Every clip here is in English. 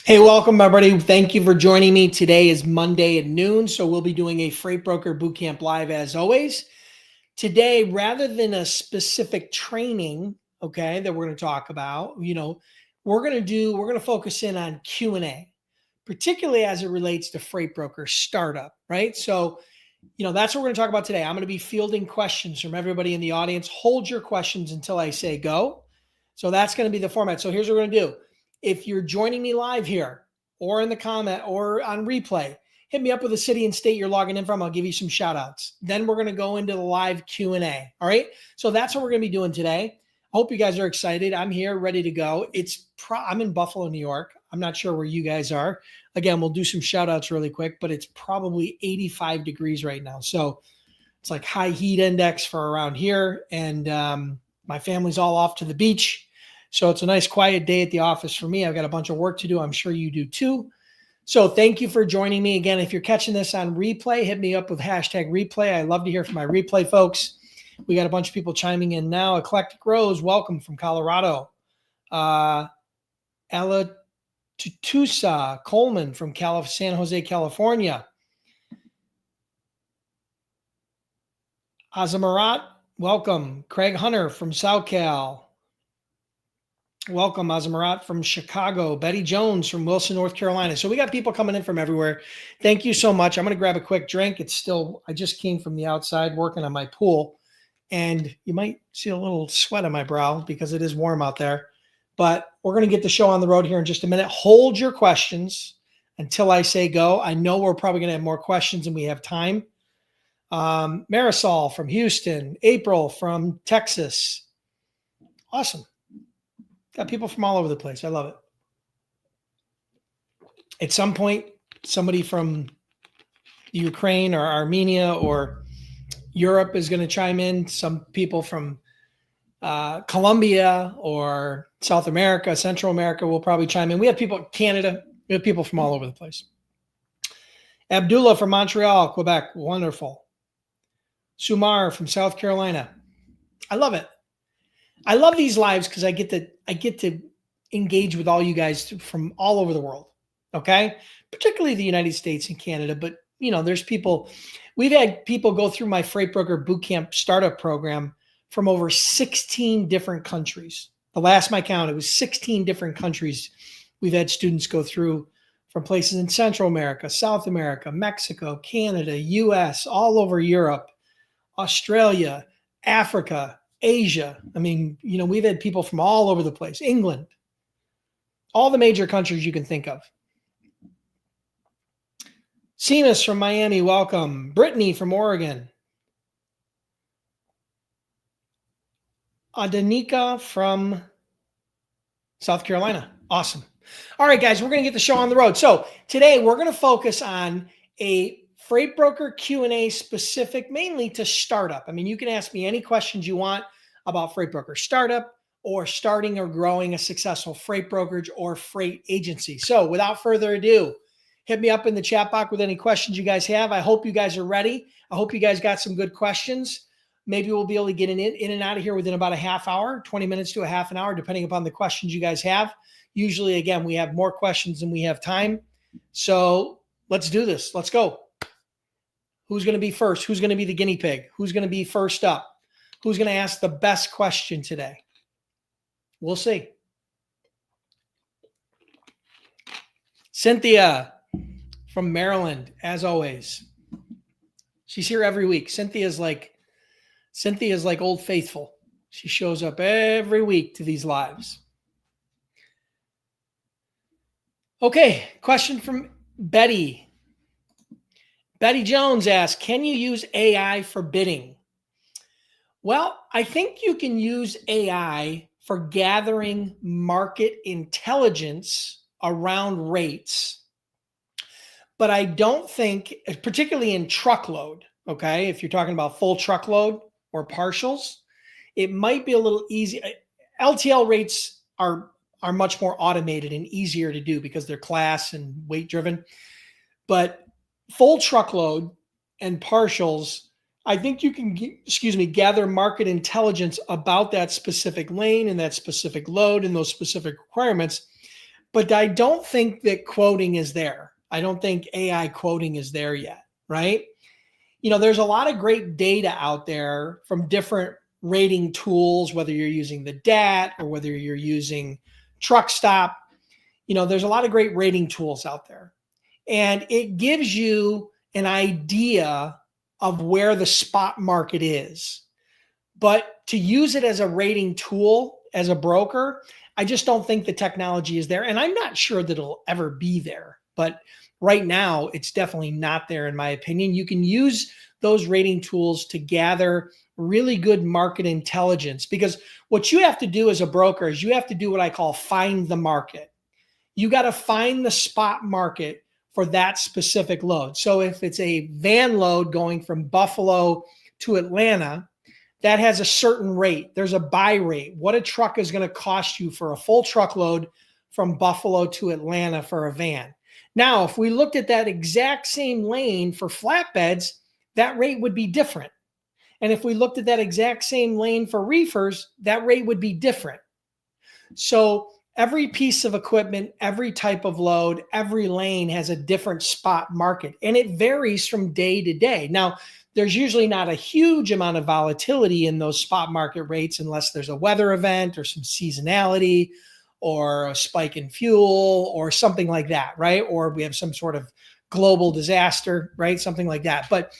Hey, welcome everybody. Thank you for joining me. Today is Monday at noon, so we'll be doing a Freight Broker Bootcamp live as always. Today, rather than a specific training, okay, that we're going to talk about, we're going to focus in on Q&A, particularly as it relates to freight broker startup, right? So, that's what we're going to talk about today. I'm going to be fielding questions from everybody in the audience. Hold your questions until I say go. So that's going to be the format. So here's what we're going to do. If you're joining me live here or in the comment or on replay, hit me up with a city and state you're logging in from. I'll give you some shout outs. Then we're going to go into the live Q&A. All right. So that's what we're going to be doing today. Hope you guys are excited. I'm here ready to go. I'm in Buffalo, New York. I'm not sure where you guys are. Again, we'll do some shout outs really quick, but it's probably 85 degrees right now. So it's like high heat index for around here. And my family's all off to the beach. So it's a nice quiet day at the office for me. I've got a bunch of work to do. I'm sure you do too. So thank you for joining me. Again, if you're catching this on replay, hit me up with hashtag replay. I love to hear from my replay folks. We got a bunch of people chiming in now. Eclectic Rose, welcome from Colorado. Ella Tutusa Coleman from San Jose, California. Azamarat, welcome. Craig Hunter from SoCal. Welcome, Azamarat from Chicago. Betty Jones from Wilson, North Carolina. So we got people coming in from everywhere. Thank you so much. I'm going to grab a quick drink. I just came from the outside working on my pool, and you might see a little sweat on my brow because it is warm out there. But we're going to get the show on the road here in just a minute. Hold your questions until I say go. I know we're probably going to have more questions than we have time. Marisol from Houston. April from Texas. Awesome. Got people from all over the place. I love it. At some point, somebody from Ukraine or Armenia or Europe is going to chime in. Some people from Colombia or South America, Central America will probably chime in. We have people in Canada. We have people from all over the place. Abdullah from Montreal, Quebec. Wonderful. Sumar from South Carolina. I love it. I love these lives because I get to engage with all you guys from all over the world. Okay. Particularly the United States and Canada. But there's people, we've had people go through my Freight Broker Bootcamp startup program from over 16 different countries. The last my count, it was 16 different countries we've had students go through from places in Central America, South America, Mexico, Canada, US, all over Europe, Australia, Africa, Asia. I mean, we've had people from all over the place, England, all the major countries you can think of. Seamus from Miami, welcome. Brittany from Oregon. Adanika from South Carolina. Awesome. All right, guys, we're going to get the show on the road. So today we're going to focus on a Freight Broker Q&A specific mainly to startup. I mean, you can ask me any questions you want about Freight Broker startup or starting or growing a successful freight brokerage or freight agency. So without further ado, hit me up in the chat box with any questions you guys have. I hope you guys are ready. I hope you guys got some good questions. Maybe we'll be able to get in and out of here within about a half hour, 20 minutes to a half an hour, depending upon the questions you guys have. Usually, again, we have more questions than we have time. So let's do this. Let's go. Who's going to be first? Who's going to be the guinea pig? Who's going to be first up? Who's going to ask the best question today? We'll see. Cynthia from Maryland, as always. She's here every week. Cynthia's like Old Faithful. She shows up every week to these lives. Okay, question from Betty. Betty Jones asks, can you use AI for bidding? Well, I think you can use AI for gathering market intelligence around rates. But I don't think, particularly in truckload, okay, if you're talking about full truckload or partials, it might be a little easy. LTL rates are much more automated and easier to do because they're class and weight driven. But full truckload and partials, I think you can, gather market intelligence about that specific lane and that specific load and those specific requirements but I don't think that quoting is there. I don't think AI quoting is there yet, right? There's a lot of great data out there from different rating tools, whether you're using the DAT or whether you're using TruckStop. There's a lot of great rating tools out there. And it gives you an idea of where the spot market is. But to use it as a rating tool as a broker, I just don't think the technology is there. And I'm not sure that it'll ever be there. But right now, it's definitely not there, in my opinion. You can use those rating tools to gather really good market intelligence, because what you have to do as a broker is you have to do what I call find the market. You got to find the spot market for that specific load. So if it's a van load going from Buffalo to Atlanta, that has a certain rate. There's a buy rate. What a truck is going to cost you for a full truckload from Buffalo to Atlanta for a van. Now, if we looked at that exact same lane for flatbeds, that rate would be different. And if we looked at that exact same lane for reefers, that rate would be different. So every piece of equipment, every type of load, every lane has a different spot market, and it varies from day to day. Now, there's usually not a huge amount of volatility in those spot market rates unless there's a weather event or some seasonality or a spike in fuel or something like that, right? Or we have some sort of global disaster, right? Something like that. But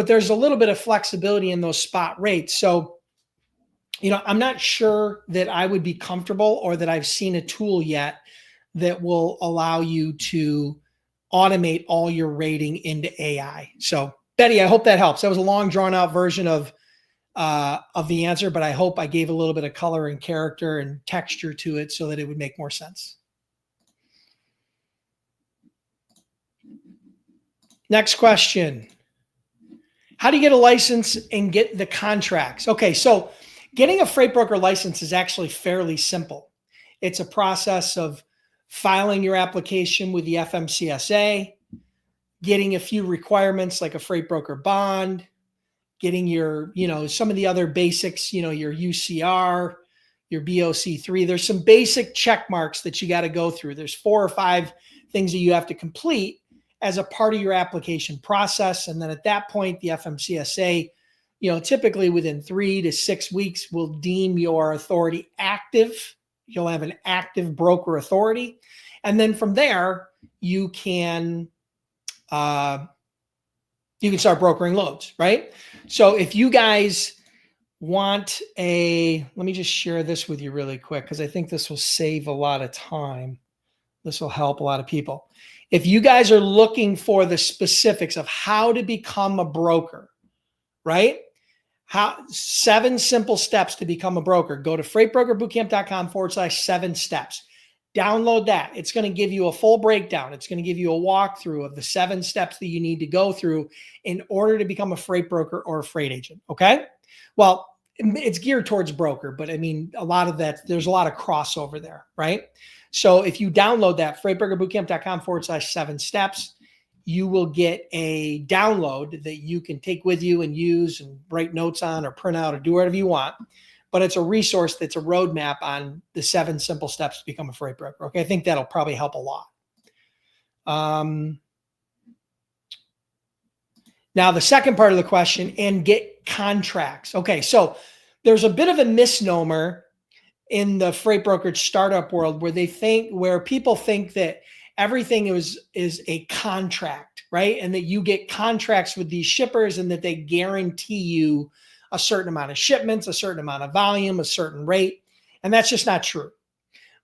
there's a little bit of flexibility in those spot rates. So, I'm not sure that I would be comfortable or that I've seen a tool yet that will allow you to automate all your rating into AI. So, Betty, I hope that helps. That was a long, drawn-out version of the answer, but I hope I gave a little bit of color and character and texture to it so that it would make more sense. Next question. How do you get a license and get the contracts? Okay, so getting a freight broker license is actually fairly simple. It's a process of filing your application with the FMCSA, getting a few requirements like a freight broker bond, getting your, some of the other basics, your UCR, your BOC3. There's some basic check marks that you got to go through. There's 4 or 5 things that you have to complete as a part of your application process. And then at that point, the FMCSA, typically within 3 to 6 weeks, will deem your authority active. You'll have an active broker authority. And then from there, you can start brokering loads, right? So if you guys want let me just share this with you really quick, because I think this will save a lot of time. This will help a lot of people. If you guys are looking for the specifics of how to become a broker, right? 7 simple steps to become a broker. Go to freightbrokerbootcamp.com/7 steps. Download that. It's going to give you a full breakdown. It's going to give you a walkthrough of the 7 steps that you need to go through in order to become a freight broker or a freight agent. Okay. Well, it's geared towards broker, but I mean, a lot of that, there's a lot of crossover there, right? So if you download that, freightbrokerbootcamp.com/7 steps, you will get a download that you can take with you and use and write notes on or print out or do whatever you want. But it's a resource that's a roadmap on the 7 simple steps to become a freight broker. Okay, I think that'll probably help a lot. Now, the second part of the question, and get contracts. Okay, so there's a bit of a misnomer in the freight brokerage startup world where people think that everything is a contract, right? And that you get contracts with these shippers and that they guarantee you a certain amount of shipments, a certain amount of volume, a certain rate. And that's just not true.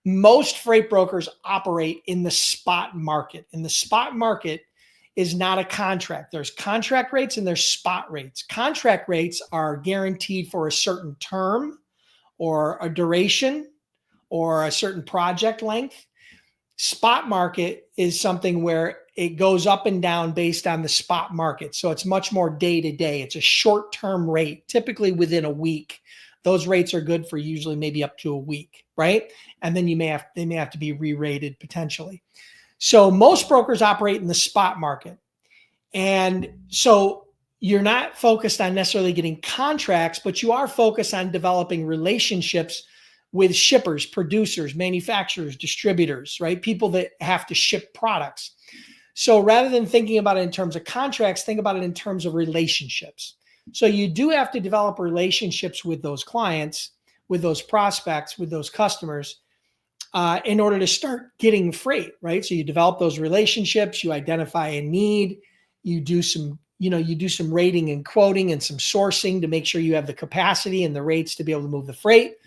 Most freight brokers operate in the spot market. And the spot market is not a contract. There's contract rates and there's spot rates. Contract rates are guaranteed for a certain term or a duration or a certain project length. Spot market is something where it goes up and down based on the spot market. So it's much more day to day. It's a short-term rate, typically within a week. Those rates are good for usually maybe up to a week, right? And then they may have to be re-rated potentially. So most brokers operate in the spot market. And so you're not focused on necessarily getting contracts, but you are focused on developing relationships with shippers, producers, manufacturers, distributors, right? People that have to ship products. So rather than thinking about it in terms of contracts, think about it in terms of relationships. So you do have to develop relationships with those clients, with those prospects, with those customers, in order to start getting freight, right? So you develop those relationships, you identify a need, you do some rating and quoting and some sourcing to make sure you have the capacity and the rates to be able to move the freight.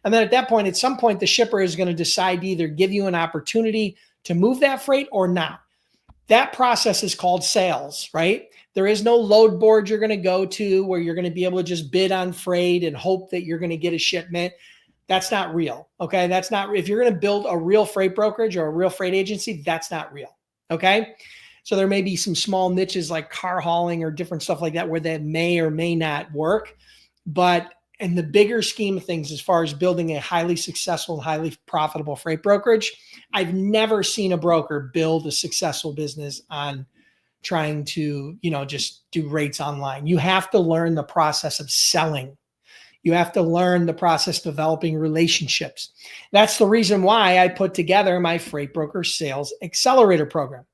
And then at some point, the shipper is going to decide to either give you an opportunity to move that freight or not. That process is called sales, right? There is no load board you're going to go to where you're going to be able to just bid on freight and hope that you're going to get a shipment. That's not real. Okay. That's not, if you're going to build a real freight brokerage or a real freight agency, that's not real. Okay. So there may be some small niches like car hauling or different stuff like that where that may or may not work. But in the bigger scheme of things, as far as building a highly successful and highly profitable freight brokerage, I've never seen a broker build a successful business on trying to, just do rates online. You have to learn the process of selling. You have to learn the process of developing relationships. That's the reason why I put together my Freight Broker Sales Accelerator program.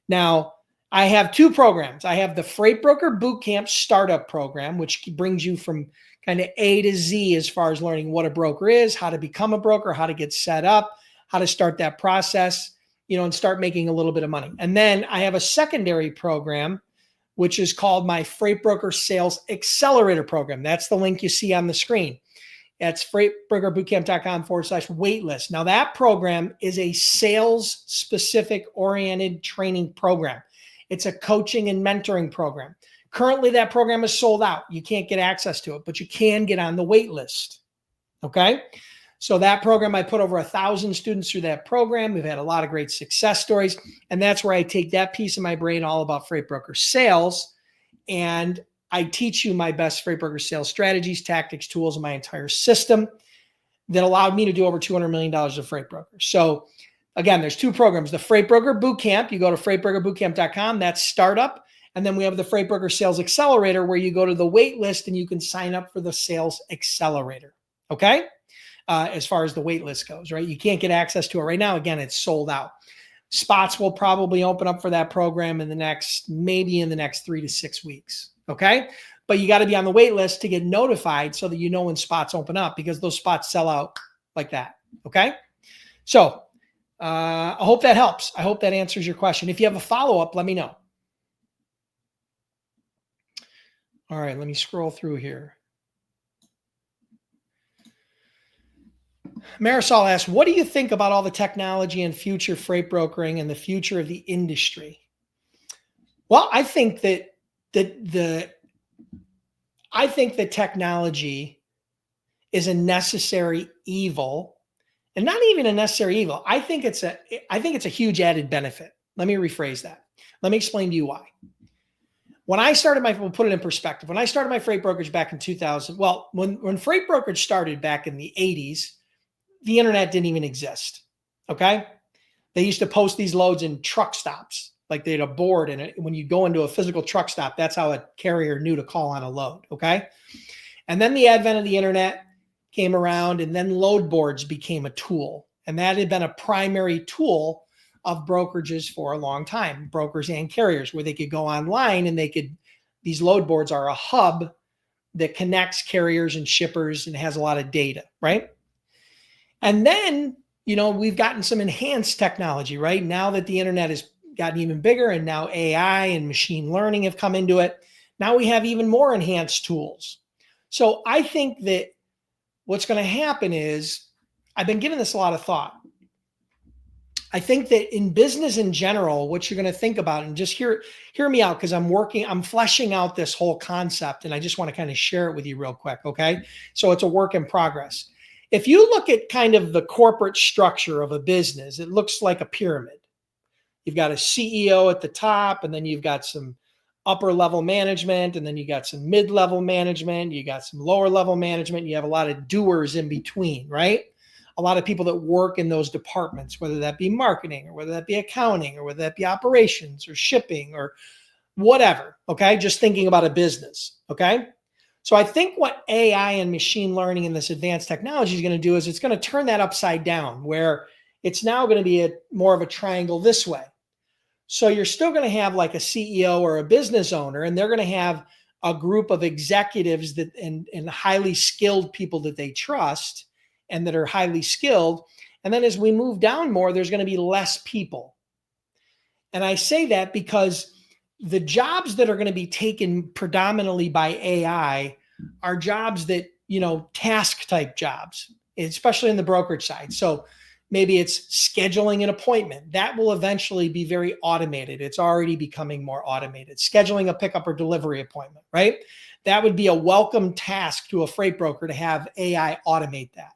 Now, I have two programs. I have the Freight Broker Bootcamp Startup Program, which brings you from kind of A to Z as far as learning what a broker is, how to become a broker, how to get set up, how to start that process, and start making a little bit of money. And then I have a secondary program, which is called my Freight Broker Sales Accelerator Program. That's the link you see on the screen. That's freightbrokerbootcamp.com/waitlist. Now that program is a sales specific oriented training program. It's a coaching and mentoring program. Currently that program is sold out. You can't get access to it, but you can get on the wait list. Okay. So that program, I put over 1,000 students through that program. We've had a lot of great success stories. And that's where I take that piece of my brain all about freight broker sales. And I teach you my best freight broker sales strategies, tactics, tools, and my entire system that allowed me to do over $200 million of freight brokers. So again, there's two programs, the Freight Broker Bootcamp. You go to freightbrokerbootcamp.com, that's startup. And then we have the Freight Broker Sales Accelerator where you go to the wait list and you can sign up for the Sales Accelerator. Okay. As far as the wait list goes, right? You can't get access to it right now. Again, it's sold out. Spots will probably open up for that program maybe in the next 3 to 6 weeks. Okay. But you got to be on the wait list to get notified so that you know when spots open up, because those spots sell out like that. Okay. So I hope that helps. I hope that answers your question. If you have a follow-up, let me know. All right. Let me scroll through here. Marisol asks, what do you think about all the technology and future freight brokering and the future of the industry? Well, I think that technology is a necessary evil, and not even a necessary evil. I think it's a huge added benefit. Let me rephrase that. Let me explain to you why. When I started we'll put it in perspective. When I started my freight brokerage back in 2000, when freight brokerage started back in the 80s, the internet didn't even exist. Okay. They used to post these loads in truck stops. Like they had a board, and when you go into a physical truck stop, that's how a carrier knew to call on a load. Okay. And then the advent of the internet came around, and then load boards became a tool. And that had been a primary tool of brokerages for a long time, brokers and carriers, where they could go online and these load boards are a hub that connects carriers and shippers and has a lot of data, right? And then, we've gotten some enhanced technology, right? Now that the internet has gotten even bigger, and now AI and machine learning have come into it, now we have even more enhanced tools. So I think that what's going to happen is, I've been giving this a lot of thought. I think that in business in general, what you're going to think about, and just hear me out, because I'm fleshing out this whole concept, and I just want to kind of share it with you real quick. Okay. So it's a work in progress. If you look at kind of the corporate structure of a business, it looks like a pyramid. You've got a CEO at the top, and then you've got some upper level management, and then you got some mid-level management, you got some lower level management, you have a lot of doers in between, right? A lot of people that work in those departments, whether that be marketing or whether that be accounting or whether that be operations or shipping or whatever. Okay. Just thinking about a business. Okay. So I think what AI and machine learning and this advanced technology is going to do is it's going to turn that upside down, where it's now going to be more of a triangle this way. So you're still going to have like a CEO or a business owner, and they're going to have a group of executives that and highly skilled people that they trust and that are highly skilled. And then as we move down more, there's going to be less people. And I say that because the jobs that are going to be taken predominantly by AI are jobs that, task type jobs, especially in the brokerage side. So maybe it's scheduling an appointment. That will eventually be very automated. It's already becoming more automated. Scheduling a pickup or delivery appointment, right? That would be a welcome task to a freight broker to have AI automate that.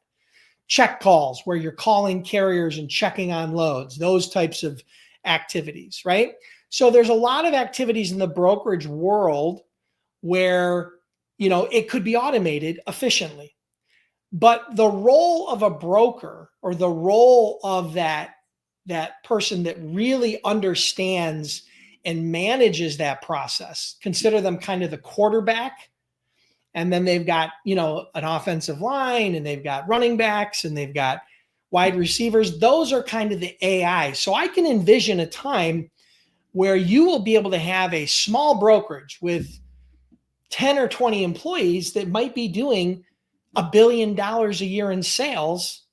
Check calls, where you're calling carriers and checking on loads, those types of activities, right? So there's a lot of activities in the brokerage world where, it could be automated efficiently. But the role of a broker, or the role of that person that really understands and manages that process, consider them kind of the quarterback. And then they've got, an offensive line, and they've got running backs, and they've got wide receivers. Those are kind of the AI. So I can envision a time where you will be able to have a small brokerage with 10 or 20 employees that might be doing $1 billion a year in sales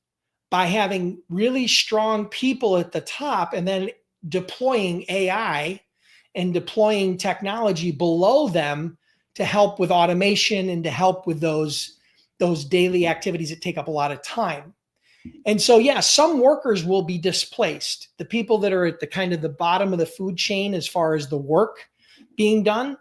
by having really strong people at the top, and then deploying AI and deploying technology below them to help with automation and to help with those daily activities that take up a lot of time. And so, yeah, some workers will be displaced. The people that are at the kind of the bottom of the food chain as far as the work being done,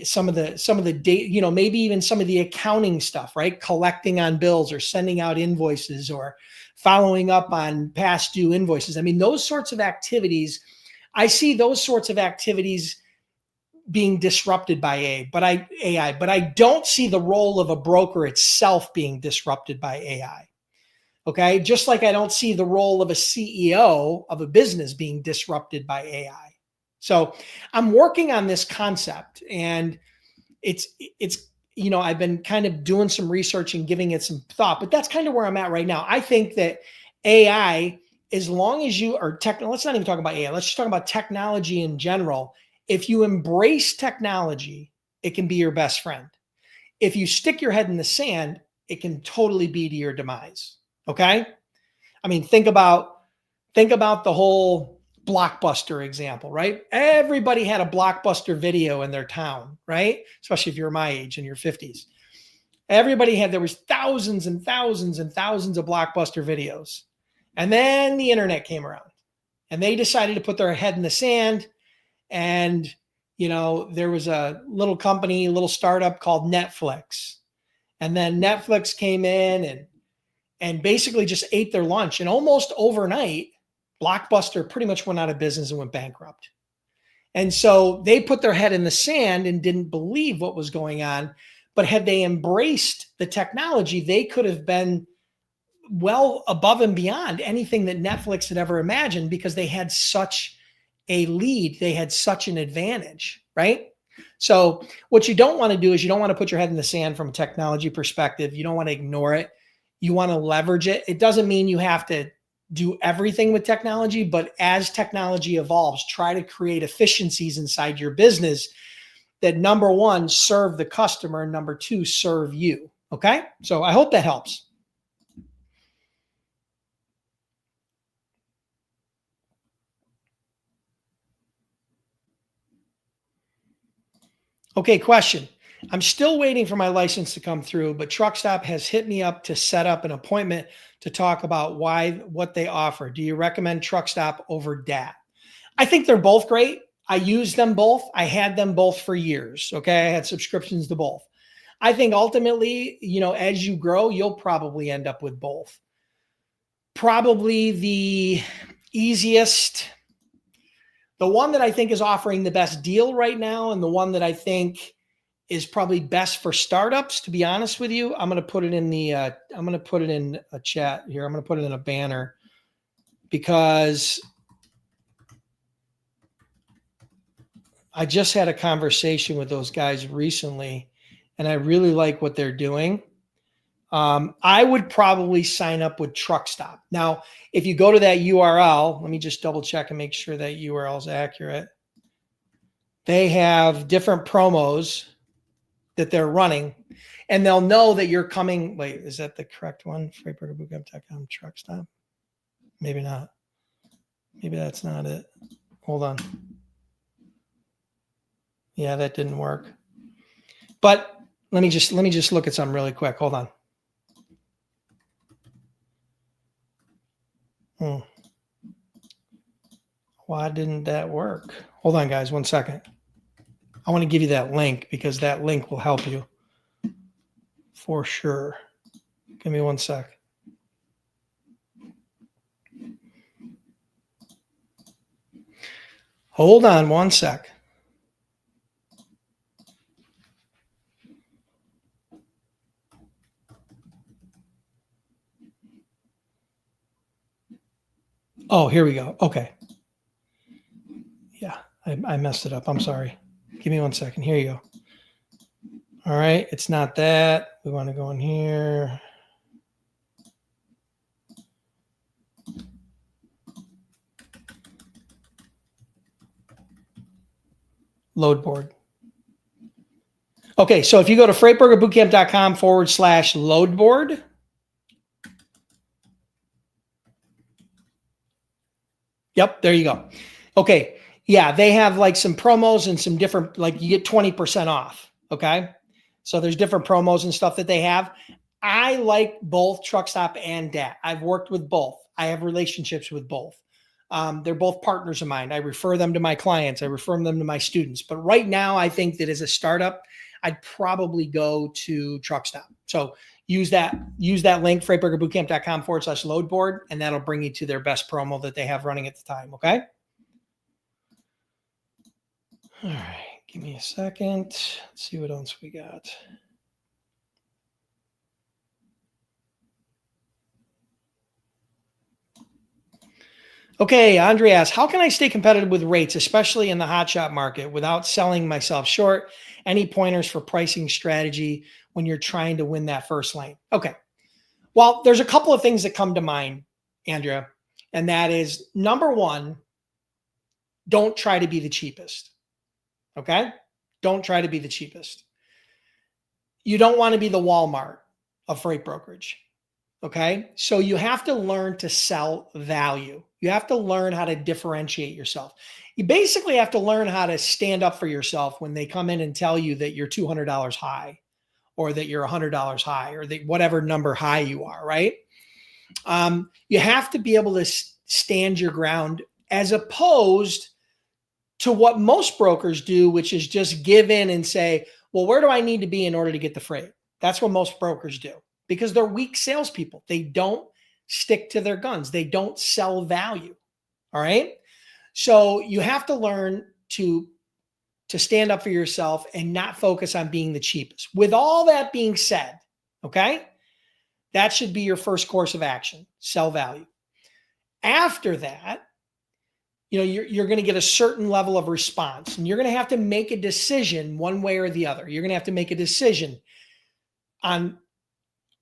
some of the data, maybe even some of the accounting stuff, right? Collecting on bills or sending out invoices or following up on past due invoices. I mean, those sorts of activities, I see those sorts of activities being disrupted by AI, but I don't see the role of a broker itself being disrupted by AI. Okay. Just like I don't see the role of a CEO of a business being disrupted by AI. So I'm working on this concept, and it's, I've been kind of doing some research and giving it some thought, but that's kind of where I'm at right now. I think that AI, as long as you are let's not even talk about AI. Let's just talk about technology in general. If you embrace technology, it can be your best friend. If you stick your head in the sand, it can totally be to your demise. Okay. I mean, think about the whole Blockbuster example, right? Everybody had a Blockbuster video in their town, right? Especially if you're my age, in your 50s. There was thousands and thousands and thousands of Blockbuster videos. And then the internet came around, and they decided to put their head in the sand. And, there was a little company, little startup called Netflix. And then Netflix came in and basically just ate their lunch. And almost overnight, Blockbuster pretty much went out of business and went bankrupt. And so they put their head in the sand and didn't believe what was going on. But had they embraced the technology, they could have been well above and beyond anything that Netflix had ever imagined, because they had such a lead. They had such an advantage, right? So what you don't want to do is you don't want to put your head in the sand from a technology perspective. You don't want to ignore it. You want to leverage it. It doesn't mean you have to do everything with technology, but as technology evolves, try to create efficiencies inside your business that, number one, serve the customer, and number two, serve you. Okay. So I hope that helps. Okay. Question. I'm still waiting for my license to come through, but TruckStop has hit me up to set up an appointment to talk about what they offer. Do you recommend TruckStop over DAT? I think they're both great. I use them both. I had them both for years. Okay. I had subscriptions to both. I think ultimately, as you grow, you'll probably end up with both. Probably the easiest, the one that I think is offering the best deal right now, and the one that I think is probably best for startups, to be honest with you. I'm going to put it in a chat here. I'm going to put it in a banner, because I just had a conversation with those guys recently, and I really like what they're doing. I would probably sign up with Truck Stop. Now, if you go to that URL, let me just double check and make sure that URL is accurate. They have different promos that they're running, and they'll know that you're coming. Wait, is that the correct one? FreightBrokerBootcamp.com Truck Stop. Maybe not. Maybe that's not it. Hold on. Yeah, that didn't work. But let me just look at something really quick. Hold on. Why didn't that work? Hold on, guys, 1 second. I want to give you that link because that link will help you for sure. Give me 1 sec. Hold on 1 sec. Oh, here we go. Okay. Yeah, I messed it up. I'm sorry. Give me 1 second. Here you go. All right. It's not that. We want to go in here. Load board. Okay. So if you go to freightbrokerbootcamp.com/load board, yep, there you go. Okay. Yeah, they have like some promos and some different, like you get 20% off. Okay. So there's different promos and stuff that they have. I like both Truck Stop and DAT. I've worked with both. I have relationships with both. They're both partners of mine. I refer them to my clients. I refer them to my students. But right now, I think that as a startup, I'd probably go to Truck Stop. So use that link, freightbrokerbootcamp.com/load board, and that'll bring you to their best promo that they have running at the time. Okay. All right. Give me a second. Let's see what else we got. Okay, Andre asks, how can I stay competitive with rates, especially in the hotshot market, without selling myself short? Any pointers for pricing strategy when you're trying to win that first lane? Okay. Well, there's a couple of things that come to mind, Andrea, and that is number one, don't try to be the cheapest. Okay? Don't try to be the cheapest. You don't want to be the Walmart of freight brokerage. Okay. So you have to learn to sell value. You have to learn how to differentiate yourself. You basically have to learn how to stand up for yourself when they come in and tell you that you're $200 high or that you're $100 high or that whatever number high you are, right? You have to be able to stand your ground as opposed to what most brokers do, which is just give in and say, well, where do I need to be in order to get the freight? That's what most brokers do. Because they're weak salespeople. They don't stick to their guns. They don't sell value. All right. So you have to learn to stand up for yourself and not focus on being the cheapest. With all that being said, okay, that should be your first course of action, sell value. After that, you're going to get a certain level of response and you're going to have to make a decision one way or the other. You're going to have to make a decision on,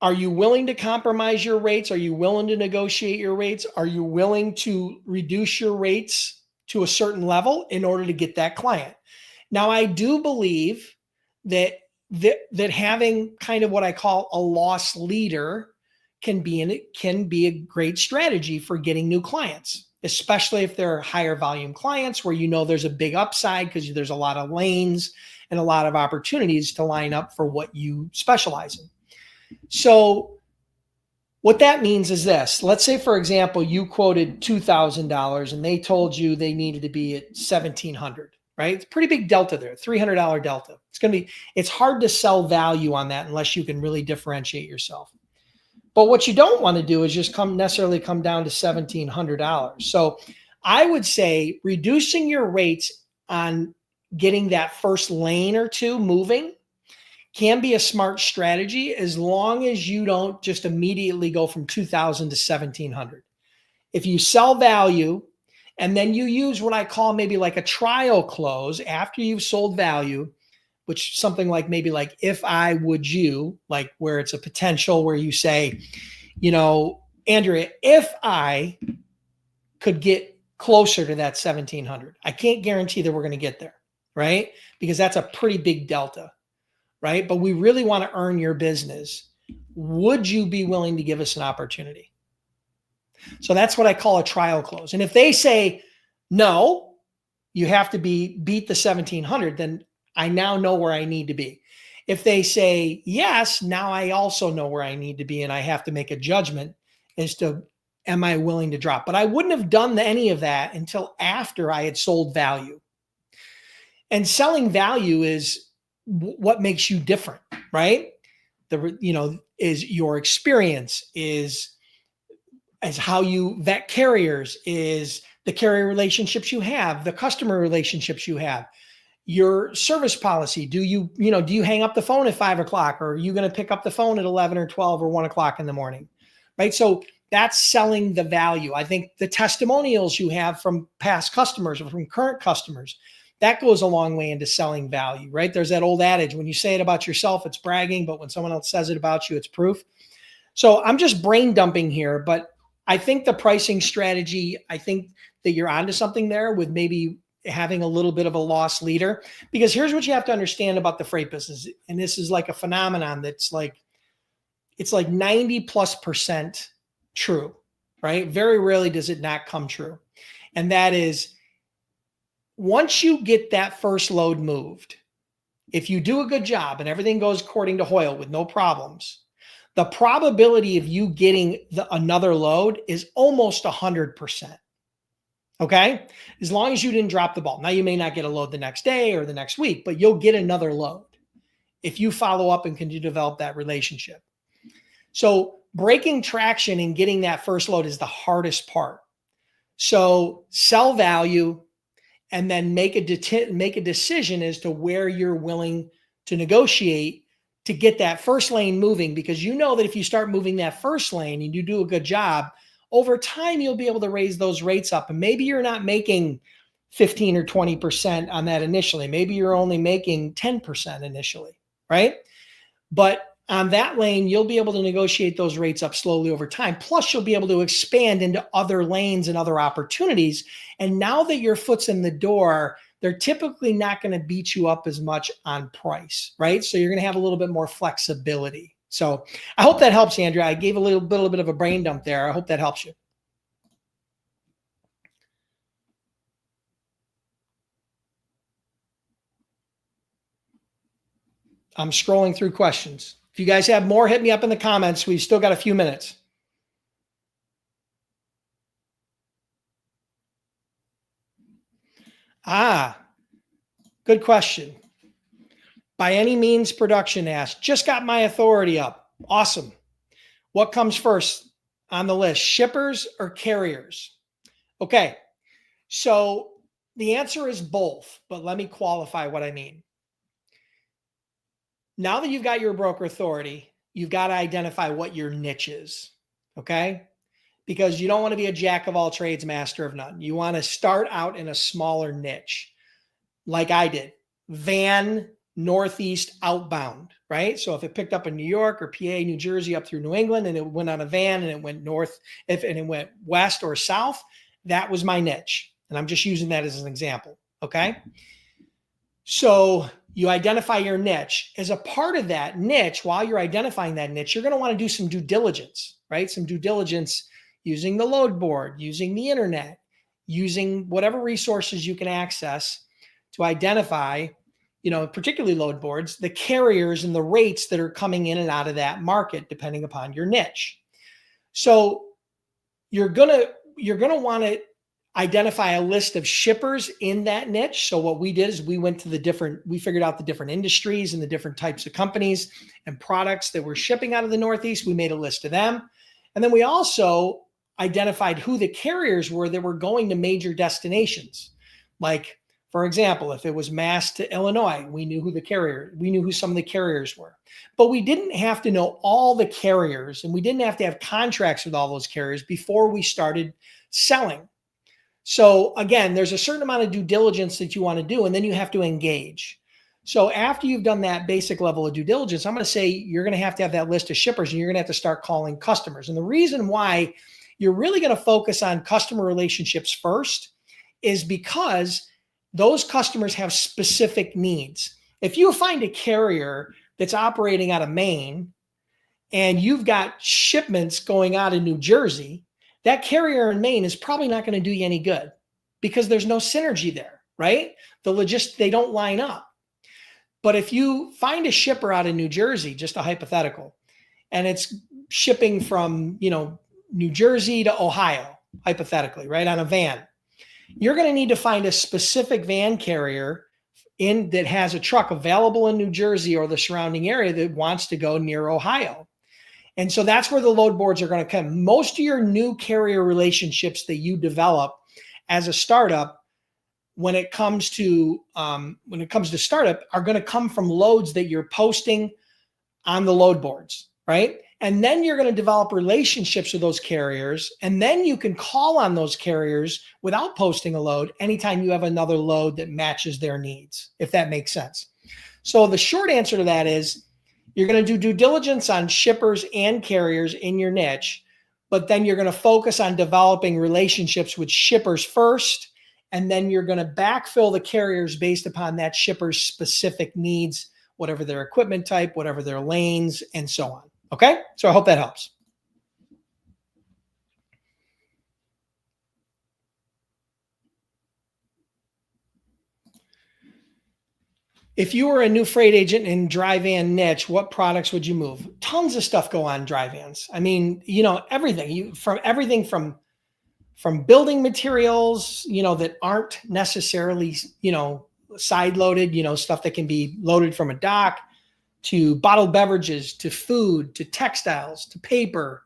are you willing to compromise your rates? Are you willing to negotiate your rates? Are you willing to reduce your rates to a certain level in order to get that client? Now, I do believe that having kind of what I call a loss leader can be a great strategy for getting new clients, especially if they're higher volume clients where there's a big upside because there's a lot of lanes and a lot of opportunities to line up for what you specialize in. So what that means is this. Let's say, for example, you quoted $2,000 and they told you they needed to be at $1,700, right? It's a pretty big delta there, $300 delta. It's hard to sell value on that unless you can really differentiate yourself. But what you don't want to do is just necessarily come down to $1,700. So I would say reducing your rates on getting that first lane or two moving can be a smart strategy as long as you don't just immediately go from 2,000 to 1,700. If you sell value and then you use what I call maybe like a trial close after you've sold value, which something like maybe like if I would you, like where it's a potential where you say, Andrea, if I could get closer to that 1700, I can't guarantee that we're going to get there, right? Because that's a pretty big delta, right? But we really want to earn your business. Would you be willing to give us an opportunity? So that's what I call a trial close. And if they say, no, you have to beat the 1700, then I now know where I need to be. If they say yes, now I also know where I need to be, and I have to make a judgment as to am I willing to drop. But I wouldn't have done any of that until after I had sold value. And selling value is what makes you different, right? Is your experience, is how you vet carriers, is the carrier relationships you have, the customer relationships you have, your service policy. Do you hang up the phone at 5 o'clock, or are you going to pick up the phone at 11 or 12 or 1 o'clock in the morning, right? So that's selling the value. I think the testimonials you have from past customers or from current customers, that goes a long way into selling value, right? There's that old adage, when you say it about yourself, it's bragging, but when someone else says it about you, it's proof. So I'm just brain dumping here, but I think the pricing strategy, I think that you're onto something there with maybe having a little bit of a loss leader, because here's what you have to understand about the freight business. And this is like a phenomenon that's like, it's like 90+% true, right? Very rarely does it not come true. And that is, once you get that first load moved, if you do a good job and everything goes according to Hoyle with no problems, the probability of you getting another load is almost 100%. Okay? As long as you didn't drop the ball. Now, you may not get a load the next day or the next week, but you'll get another load if you follow up and continue to develop that relationship. So breaking traction and getting that first load is the hardest part. So sell value and then make a decision as to where you're willing to negotiate to get that first lane moving, because you know that if you start moving that first lane and you do a good job, over time, you'll be able to raise those rates up. And maybe you're not making 15 or 20% on that initially. Maybe you're only making 10% initially, right? But on that lane, you'll be able to negotiate those rates up slowly over time. Plus, you'll be able to expand into other lanes and other opportunities. And now that your foot's in the door, they're typically not going to beat you up as much on price, right? So you're going to have a little bit more flexibility. So I hope that helps, Andrea. I gave a little bit of a brain dump there. I hope that helps you. I'm scrolling through questions. If you guys have more, hit me up in the comments. We've still got a few minutes. Good question. By any means, production asked, just got my authority up. Awesome. What comes first on the list, shippers or carriers? Okay. So the answer is both, but let me qualify what I mean. Now that you've got your broker authority, you've got to identify what your niche is. Okay. Because you don't want to be a jack of all trades, master of none. You want to start out in a smaller niche, like I did. Van, Northeast, outbound, right? So if it picked up in New York or PA, New Jersey, up through New England, and it went on a van and it went north, and it went west or south, that was my niche. And I'm just using that as an example. Okay. So you identify your niche. As a part of that niche, while you're identifying that niche, you're going to want to do some due diligence, right? Some due diligence using the load board, using the internet, using whatever resources you can access to identify, particularly load boards, the carriers and the rates that are coming in and out of that market, depending upon your niche. So you're going to want to identify a list of shippers in that niche. So what we did is we figured out the different industries and the different types of companies and products that were shipping out of the Northeast. We made a list of them. And then we also identified who the carriers were that were going to major destinations. Like, for example, if it was Mass to Illinois, we knew who some of the carriers were. But we didn't have to know all the carriers, and we didn't have to have contracts with all those carriers before we started selling. So again, there's a certain amount of due diligence that you want to do, and then you have to engage. So after you've done that basic level of due diligence, I'm going to say you're going to have that list of shippers and you're going to have to start calling customers. And the reason why you're really going to focus on customer relationships first is because those customers have specific needs. If you find a carrier that's operating out of Maine and you've got shipments going out of New Jersey, that carrier in Maine is probably not going to do you any good because there's no synergy there, right? They don't line up. But if you find a shipper out of New Jersey, just a hypothetical, and it's shipping from, New Jersey to Ohio, hypothetically, right, on a van, you're going to need to find a specific van carrier that has a truck available in New Jersey or the surrounding area that wants to go near Ohio. And so that's where the load boards are going to come. Most of your new carrier relationships that you develop as a startup, when it comes to startup, are going to come from loads that you're posting on the load boards, right? And then you're going to develop relationships with those carriers, and then you can call on those carriers without posting a load anytime you have another load that matches their needs, if that makes sense. So the short answer to that is you're going to do due diligence on shippers and carriers in your niche, but then you're going to focus on developing relationships with shippers first, and then you're going to backfill the carriers based upon that shipper's specific needs, whatever their equipment type, whatever their lanes, and so on. Okay? So I hope that helps. If you were a new freight agent in dry van niche, what products would you move? Tons of stuff go on dry vans. I mean, everything from building materials, that aren't necessarily, side loaded, stuff that can be loaded from a dock, to bottled beverages, to food, to textiles, to paper.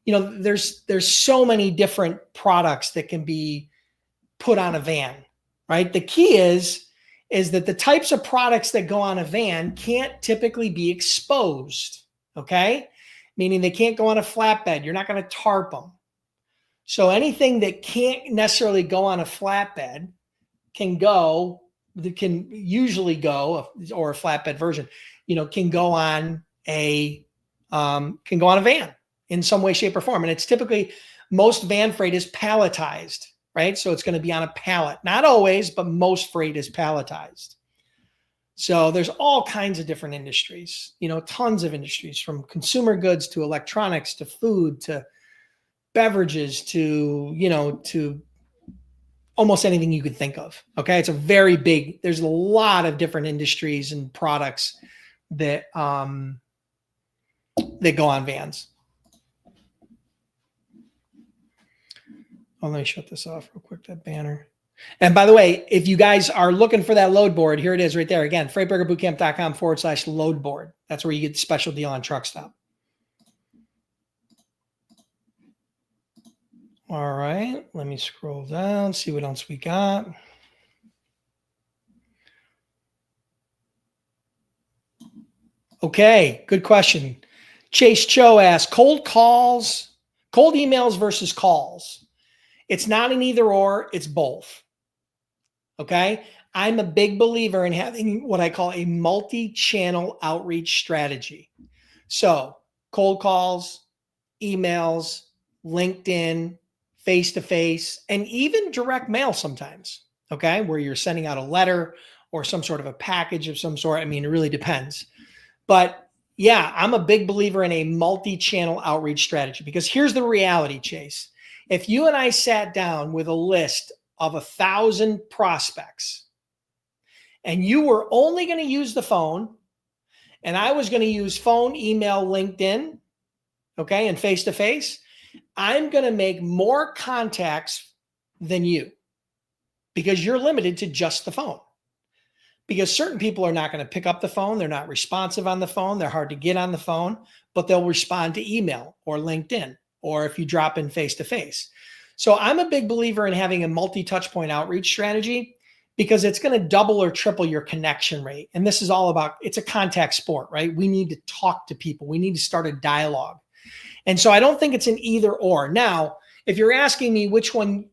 There's so many different products that can be put on a van, right? The key is that the types of products that go on a van can't typically be exposed, okay? Meaning they can't go on a flatbed. You're not going to tarp them. So anything that can't necessarily go on a flatbed can usually go, or a flatbed version, can go on a van in some way, shape, or form. And it's typically, most van freight is palletized, right? So it's going to be on a pallet. Not always, but most freight is palletized. So there's all kinds of different industries, tons of industries, from consumer goods to electronics to food to beverages to almost anything you could think of. Okay. It's there's a lot of different industries and products that go on vans. Oh, let me shut this off real quick, that banner. And by the way, if you guys are looking for that load board, here it is right there. Again, freightbrokerbootcamp.com/load board. That's where you get the special deal on Truck Stop. All right, let me scroll down, see what else we got. Okay, good question. Chase Cho asked, cold emails versus calls. It's not an either or, it's both. Okay, I'm a big believer in having what I call a multi-channel outreach strategy. So cold calls, emails, LinkedIn, face-to-face, and even direct mail sometimes, okay, where you're sending out a letter or some sort of a package of some sort. I mean, it really depends. But yeah, I'm a big believer in a multi-channel outreach strategy, because here's the reality, Chase. If you and I sat down with a list of 1,000 prospects and you were only going to use the phone, and I was going to use phone, email, LinkedIn, okay, and face-to-face, I'm going to make more contacts than you, because you're limited to just the phone. Because certain people are not going to pick up the phone. They're not responsive on the phone. They're hard to get on the phone, but they'll respond to email or LinkedIn, or if you drop in face-to-face. So I'm a big believer in having a multi-touch point outreach strategy, because it's going to double or triple your connection rate. And this is all about, it's a contact sport, right? We need to talk to people. We need to start a dialogue. And so I don't think it's an either or. Now, if you're asking me which one,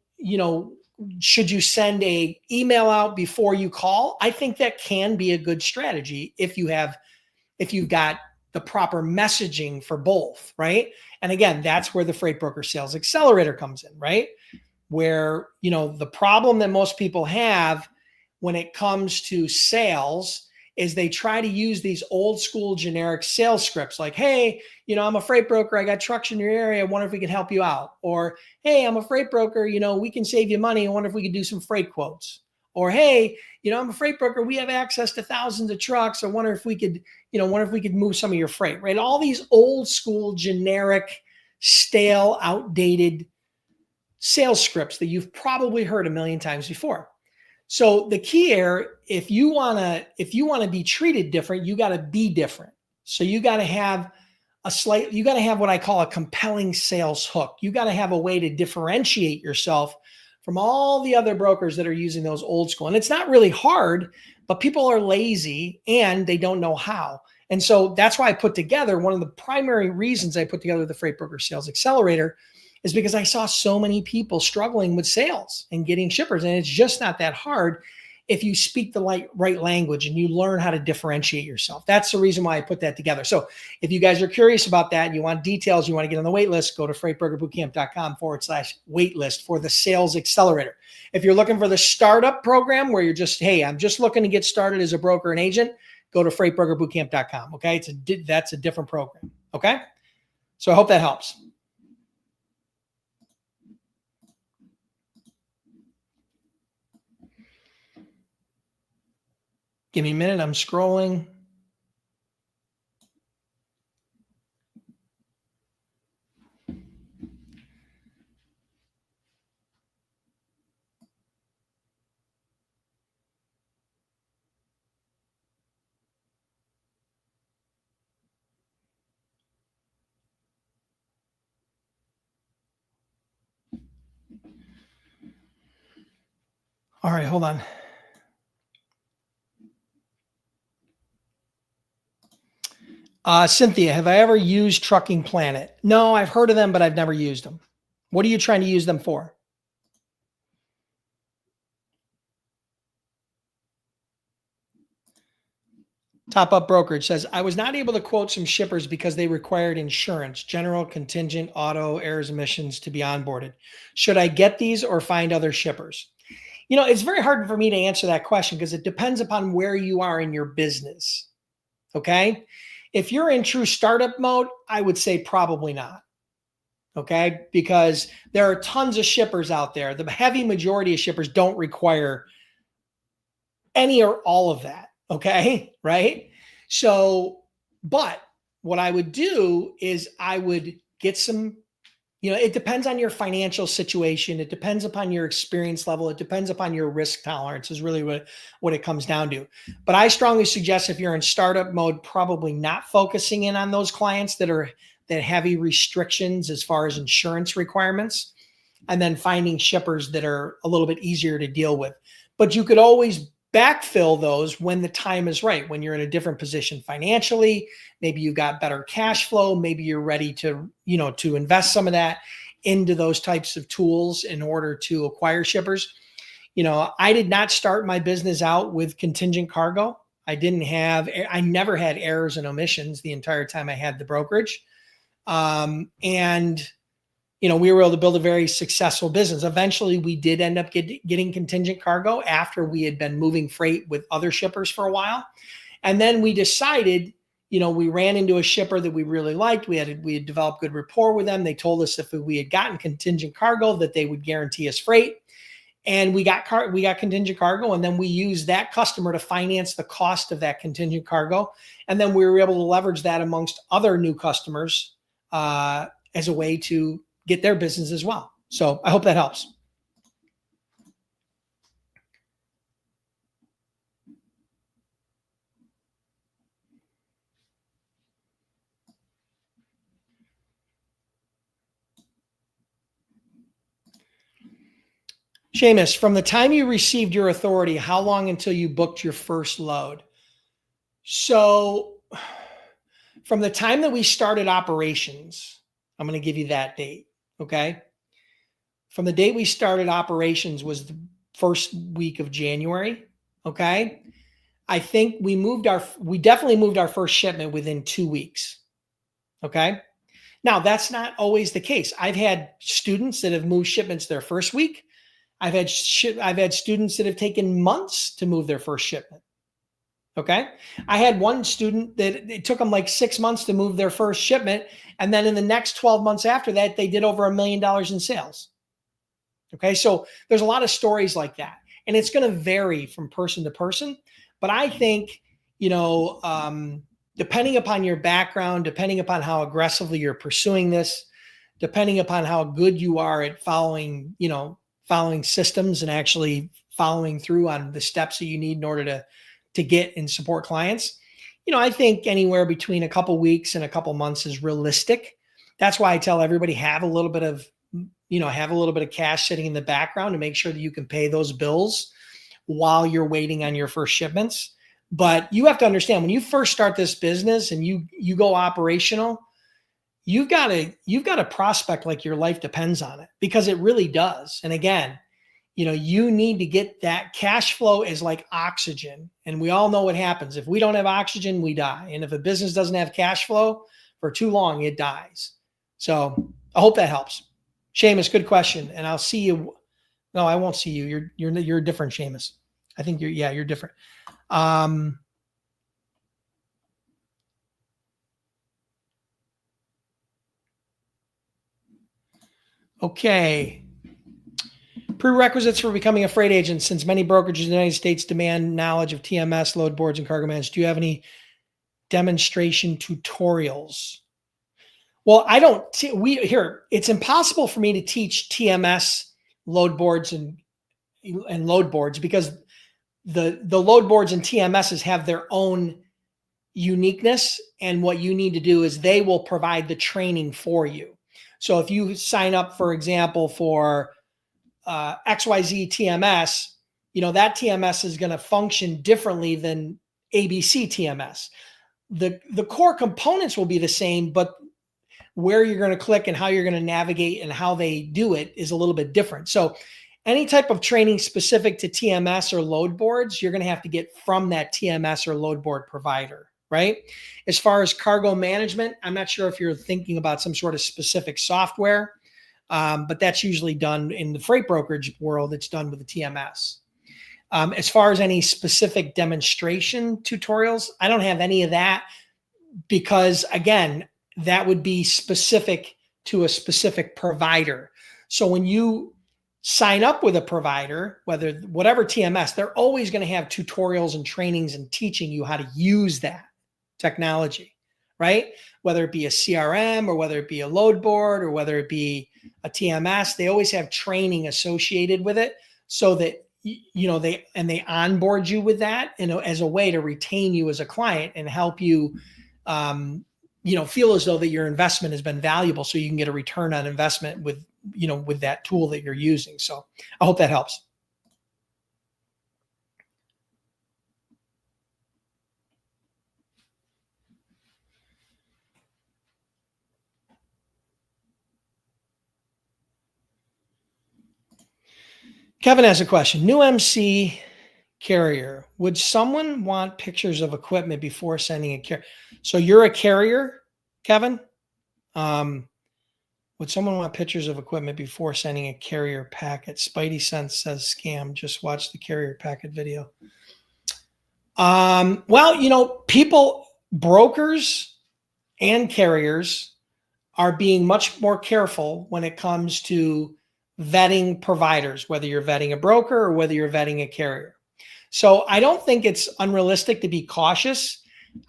should you send a email out before you call? I think that can be a good strategy if you've got the proper messaging for both, right? And again, that's where the Freight Broker Sales Accelerator comes in, right? Where, the problem that most people have when it comes to sales is they try to use these old school generic sales scripts like, hey, I'm a freight broker. I got trucks in your area. I wonder if we can help you out. Or, hey, I'm a freight broker. We can save you money. I wonder if we could do some freight quotes. Or, hey, I'm a freight broker. We have access to thousands of trucks. I wonder if we could, move some of your freight, right? All these old school generic, stale, outdated sales scripts that you've probably heard a million times before. So the key here, if you want to be treated different, you got to be different. So you got to have what I call a compelling sales hook. You got to have a way to differentiate yourself from all the other brokers that are using those old school. And it's not really hard, but people are lazy and they don't know how. And so that's why I put together, one of the primary reasons I put together the Freight Broker Sales Accelerator is because I saw so many people struggling with sales and getting shippers. And it's just not that hard if you speak the right language and you learn how to differentiate yourself. That's the reason why I put that together. So if you guys are curious about that, you want details, you want to get on the wait list, go to freightbrokerbootcamp.com/waitlist for the Sales Accelerator. If you're looking for the startup program where you're just, hey, I'm just looking to get started as a broker and agent, go to freightbrokerbootcamp.com. Okay. That's a different program. Okay. So I hope that helps. Give me a minute. I'm scrolling. All right, hold on. Cynthia, have I ever used Trucking Planet? No, I've heard of them, but I've never used them. What are you trying to use them for? Top Up Brokerage says, I was not able to quote some shippers because they required insurance, general, contingent, auto, errors, emissions to be onboarded. Should I get these or find other shippers? It's very hard for me to answer that question because it depends upon where you are in your business. Okay. If you're in true startup mode, I would say probably not. Okay. Because there are tons of shippers out there. The heavy majority of shippers don't require any or all of that. Okay. Right. So, but what I would do is I would get some, it depends on your financial situation. It depends upon your experience level. It depends upon your risk tolerance is really what it comes down to. But I strongly suggest if you're in startup mode, probably not focusing in on those clients that heavy restrictions as far as insurance requirements, and then finding shippers that are a little bit easier to deal with. But you could always backfill those when the time is right, when you're in a different position financially. Maybe you've got better cash flow. Maybe you're ready to invest some of that into those types of tools in order to acquire shippers. I did not start my business out with contingent cargo. I never had errors and omissions the entire time I had the brokerage. We were able to build a very successful business. Eventually, we did end up getting contingent cargo after we had been moving freight with other shippers for a while. And then we decided, we ran into a shipper that we really liked. We had developed good rapport with them. They told us if we had gotten contingent cargo that they would guarantee us freight. And we got contingent cargo, and then we used that customer to finance the cost of that contingent cargo. And then we were able to leverage that amongst other new customers as a way to get their business as well. So I hope that helps. Seamus, from the time you received your authority, how long until you booked your first load? So from the time that we started operations, I'm going to give you that date. Okay. from the date we started operations was the first week of January. Okay. I think we definitely moved our first shipment within 2 weeks. Okay. Now that's not always the case. I've had students that have moved shipments their first week. I've had students that have taken months to move their first shipment. Okay. I had one student that it took them like 6 months to move their first shipment. And then in the next 12 months after that, they did over $1 million in sales. Okay. So there's a lot of stories like that. And it's going to vary from person to person. But I think, depending upon your background, depending upon how aggressively you're pursuing this, depending upon how good you are at following systems and actually following through on the steps that you need in order to get and support clients, I think anywhere between a couple weeks and a couple months is realistic. That's why I tell everybody have a little bit of cash sitting in the background to make sure that you can pay those bills while you're waiting on your first shipments. But you have to understand, when you first start this business and you go operational, you've got to prospect like your life depends on it, because it really does. And again, you need to get that cash flow is like oxygen. And we all know what happens. If we don't have oxygen, we die. And if a business doesn't have cash flow for too long, it dies. So I hope that helps. Seamus, good question. And I'll see you. No, I won't see you. You're different, Seamus. I think you're different. Okay. Prerequisites for becoming a freight agent. Since many brokerages in the United States demand knowledge of TMS, load boards, and cargo management, do you have any demonstration tutorials? Well, I don't. It's impossible for me to teach TMS, load boards, and load boards, because the load boards and TMSs have their own uniqueness. And what you need to do is they will provide the training for you. So if you sign up, for example, for XYZ TMS, that TMS is going to function differently than ABC TMS. The core components will be the same, but where you're going to click and how you're going to navigate and how they do it is a little bit different. So any type of training specific to TMS or load boards, you're going to have to get from that TMS or load board provider, right? As far as cargo management, I'm not sure if you're thinking about some sort of specific software, but that's usually done in the freight brokerage world. It's done with the TMS. As far as any specific demonstration tutorials, I don't have any of that, because again, that would be specific to a specific provider. So when you sign up with a provider, whatever TMS, they're always going to have tutorials and trainings and teaching you how to use that technology, right? Whether it be a CRM or whether it be a load board or whether it be a TMS, they always have training associated with it, so that they onboard you with that, as a way to retain you as a client and help you feel as though that your investment has been valuable, so you can get a return on investment with that tool that you're using. So I hope that helps. Kevin has a question. New MC carrier. Would someone want pictures of equipment before sending a carrier? So you're a carrier, Kevin? Would someone want pictures of equipment before sending a carrier packet? Spidey Sense says scam. Just watch the carrier packet video. Well, brokers and carriers are being much more careful when it comes to vetting providers, whether you're vetting a broker or whether you're vetting a carrier. So I don't think it's unrealistic to be cautious.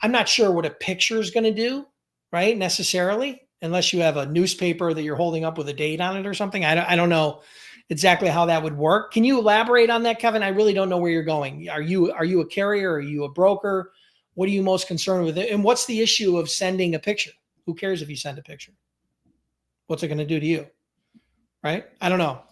I'm not sure what a picture is going to do, right, necessarily, unless you have a newspaper that you're holding up with a date on it or something. I don't know exactly how that would work. Can you elaborate on that, Kevin? I really don't know where you're going. Are you a carrier? Are you a broker? What are you most concerned with? And what's the issue of sending a picture? Who cares if you send a picture? What's it going to do to you? Right? I don't know.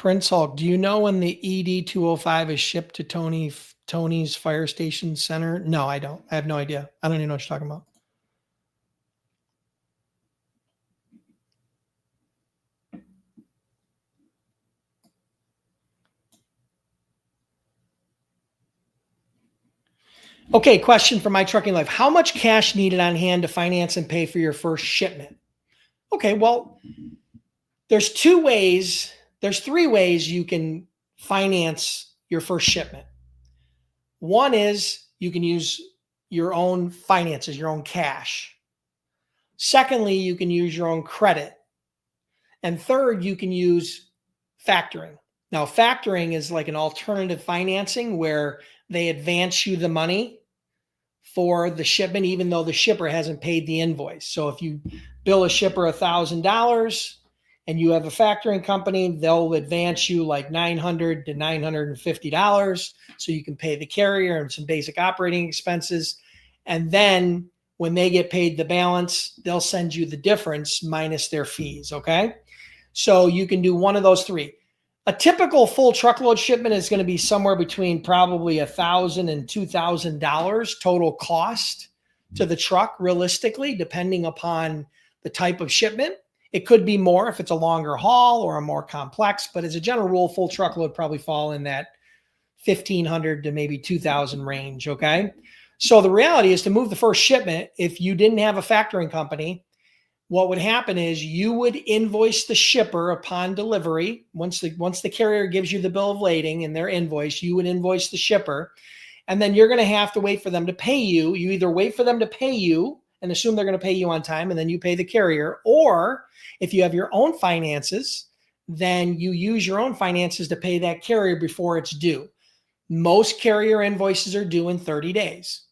Prince Hulk, do you know when the ED 205 is shipped to Tony's Fire Station Center? No, I don't. I have no idea. I don't even know what you're talking about. Okay, question from My Trucking Life. How much cash needed on hand to finance and pay for your first shipment? Okay, well, there's three ways you can finance your first shipment. One is you can use your own finances, your own cash. Secondly, you can use your own credit. And third, you can use factoring. Now, factoring is like an alternative financing where they advance you the money for the shipment, even though the shipper hasn't paid the invoice. So if you bill a shipper $1,000 and you have a factoring company, they'll advance you like $900 to $950 so you can pay the carrier and some basic operating expenses. And then when they get paid the balance, they'll send you the difference minus their fees. Okay. So you can do one of those three. A typical full truckload shipment is going to be somewhere between probably $1,000 and $2,000 total cost to the truck, realistically, depending upon the type of shipment. It could be more if it's a longer haul or a more complex, but as a general rule, full truckload probably fall in that $1,500 to maybe $2,000 range. Okay. So the reality is, to move the first shipment, if you didn't have a factoring company, what would happen is you would invoice the shipper upon delivery. Once the carrier gives you the bill of lading and their invoice, you would invoice the shipper. And then you're going to have to wait for them to pay you. You either wait for them to pay you and assume they're going to pay you on time, and then you pay the carrier. Or if you have your own finances, then you use your own finances to pay that carrier before it's due. Most carrier invoices are due in 30 days.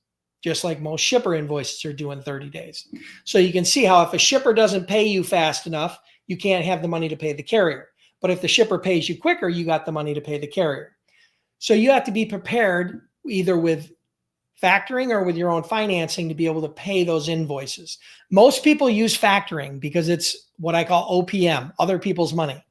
Just like most shipper invoices are due in 30 days. So you can see how if a shipper doesn't pay you fast enough, you can't have the money to pay the carrier. But if the shipper pays you quicker, you got the money to pay the carrier. So you have to be prepared either with factoring or with your own financing to be able to pay those invoices. Most people use factoring because it's what I call OPM, other people's money,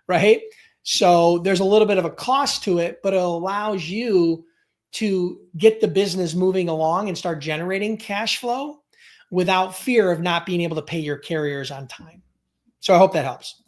right? So there's a little bit of a cost to it, but it allows you to get the business moving along and start generating cash flow without fear of not being able to pay your carriers on time. So I hope that helps.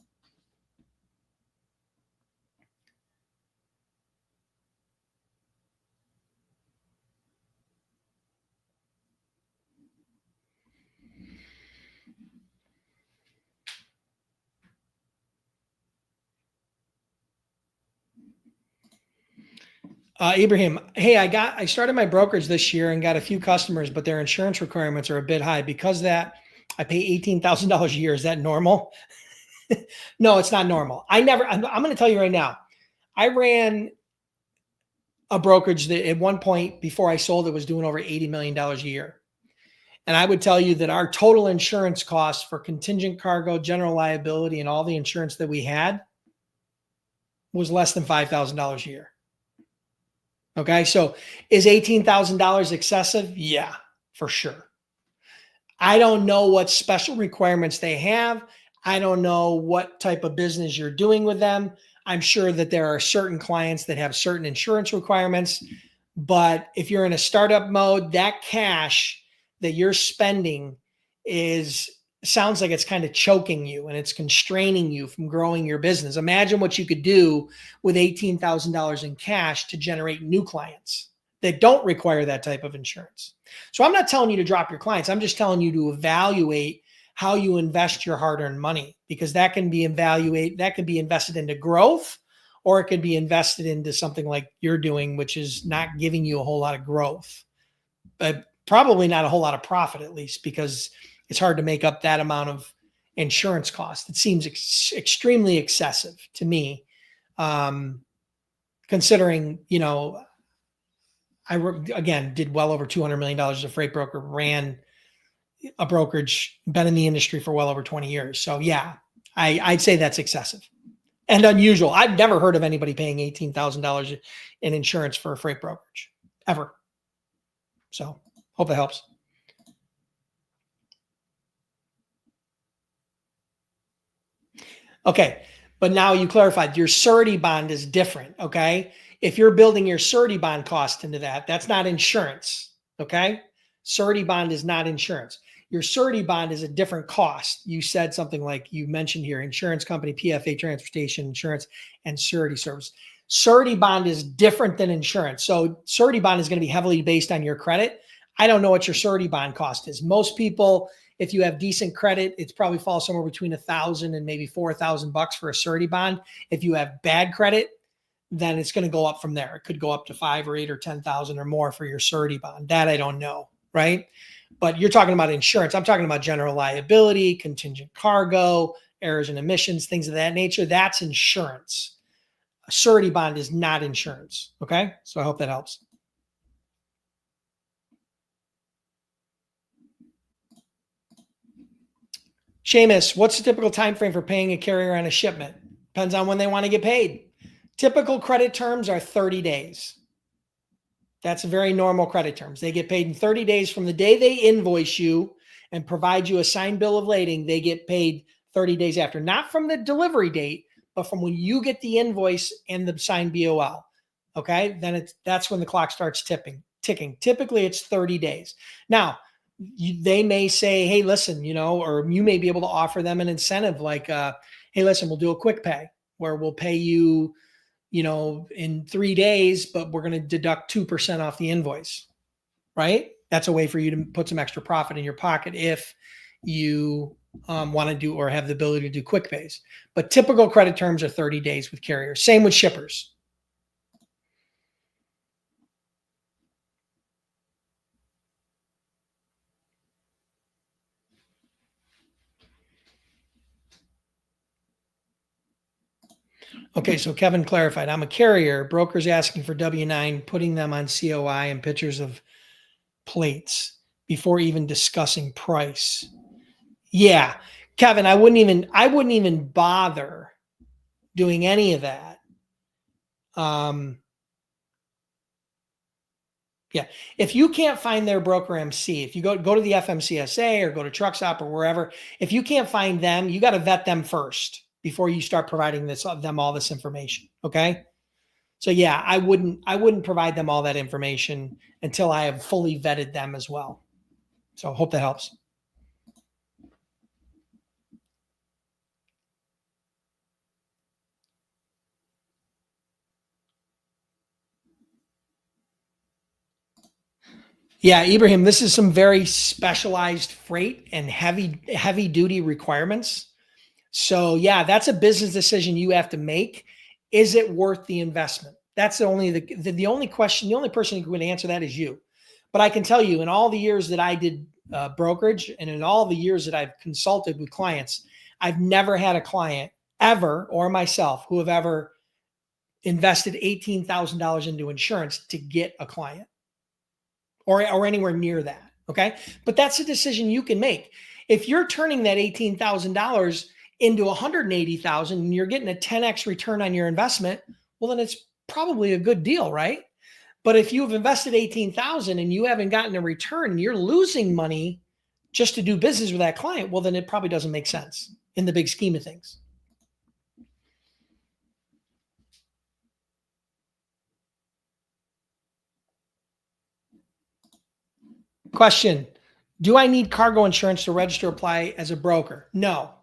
Ibrahim, hey, I started my brokerage this year and got a few customers, but their insurance requirements are a bit high. Because of that, I pay $18,000 a year. Is that normal? No, it's not normal. I'm going to tell you right now, I ran a brokerage that at one point before I sold it was doing over $80 million a year. And I would tell you that our total insurance costs for contingent cargo, general liability, and all the insurance that we had was less than $5,000 a year. Okay, so is $18,000 excessive? Yeah, for sure. I don't know what special requirements they have. I don't know what type of business you're doing with them. I'm sure that there are certain clients that have certain insurance requirements. But if you're in a startup mode, that cash that you're spending sounds like it's kind of choking you and it's constraining you from growing your business. Imagine what you could do with $18,000 in cash to generate new clients that don't require that type of insurance. So I'm not telling you to drop your clients. I'm just telling you to evaluate how you invest your hard-earned money, because that can be invested into growth, or it could be invested into something like you're doing, which is not giving you a whole lot of growth, but probably not a whole lot of profit, at least, because it's hard to make up that amount of insurance cost. It seems extremely excessive to me, considering, I again did well over $200 million as a freight broker, ran a brokerage, been in the industry for well over 20 years. So yeah, I'd say that's excessive and unusual. I've never heard of anybody paying $18,000 in insurance for a freight brokerage ever. So hope that helps. Okay. But now you clarified your surety bond is different. Okay. If you're building your surety bond cost into that, that's not insurance. Okay. Surety bond is not insurance. Your surety bond is a different cost. You said something like you mentioned here, insurance company, PFA, transportation, insurance, and surety service. Surety bond is different than insurance. So surety bond is going to be heavily based on your credit. I don't know what your surety bond cost is. Most people, if you have decent credit, it's probably falls somewhere between $1,000 and maybe $4,000 for a surety bond. If you have bad credit, then it's going to go up from there. It could go up to 5 or 8 or 10,000 or more for your surety bond. That I don't know, right? But you're talking about insurance. I'm talking about general liability, contingent cargo, errors and omissions, things of that nature. That's insurance. A surety bond is not insurance. Okay, so I hope that helps. Seamus, what's the typical time frame for paying a carrier on a shipment? Depends on when they want to get paid. Typical credit terms are 30 days. That's very normal credit terms. They get paid in 30 days from the day they invoice you and provide you a signed bill of lading. They get paid 30 days after, not from the delivery date, but from when you get the invoice and the signed BOL. Okay, then that's when the clock starts ticking. Typically, it's 30 days. Now, they may say, hey, listen, or you may be able to offer them an incentive like, hey, listen, we'll do a quick pay where we'll pay you, in 3 days, but we're going to deduct 2% off the invoice, right? That's a way for you to put some extra profit in your pocket if you want to do or have the ability to do quick pays. But typical credit terms are 30 days with carriers. Same with shippers. Okay, so Kevin clarified, I'm a carrier. Broker's asking for W-9, putting them on COI and pictures of plates before even discussing price. Yeah, Kevin, I wouldn't even bother doing any of that. Yeah, if you can't find their broker MC, if you go to the FMCSA or go to Truck Stop or wherever, if you can't find them, you got to vet them first before you start providing them all this information. Okay. So yeah, I wouldn't provide them all that information until I have fully vetted them as well. So hope that helps. Yeah, Ibrahim, this is some very specialized freight and heavy duty requirements. So yeah, that's a business decision you have to make. Is it worth the investment? That's the only question. The only person who can answer that is you. But I can tell you, in all the years that I did brokerage and in all the years that I've consulted with clients, I've never had a client ever or myself who have ever invested $18,000 into insurance to get a client or anywhere near that. Okay. But that's a decision you can make. If you're turning that $18,000 into $180,000 and you're getting a 10x return on your investment, well, then it's probably a good deal, right? But if you've invested $18,000 and you haven't gotten a return and you're losing money just to do business with that client, well, then it probably doesn't make sense in the big scheme of things. Question: do I need cargo insurance to register apply as a broker? No.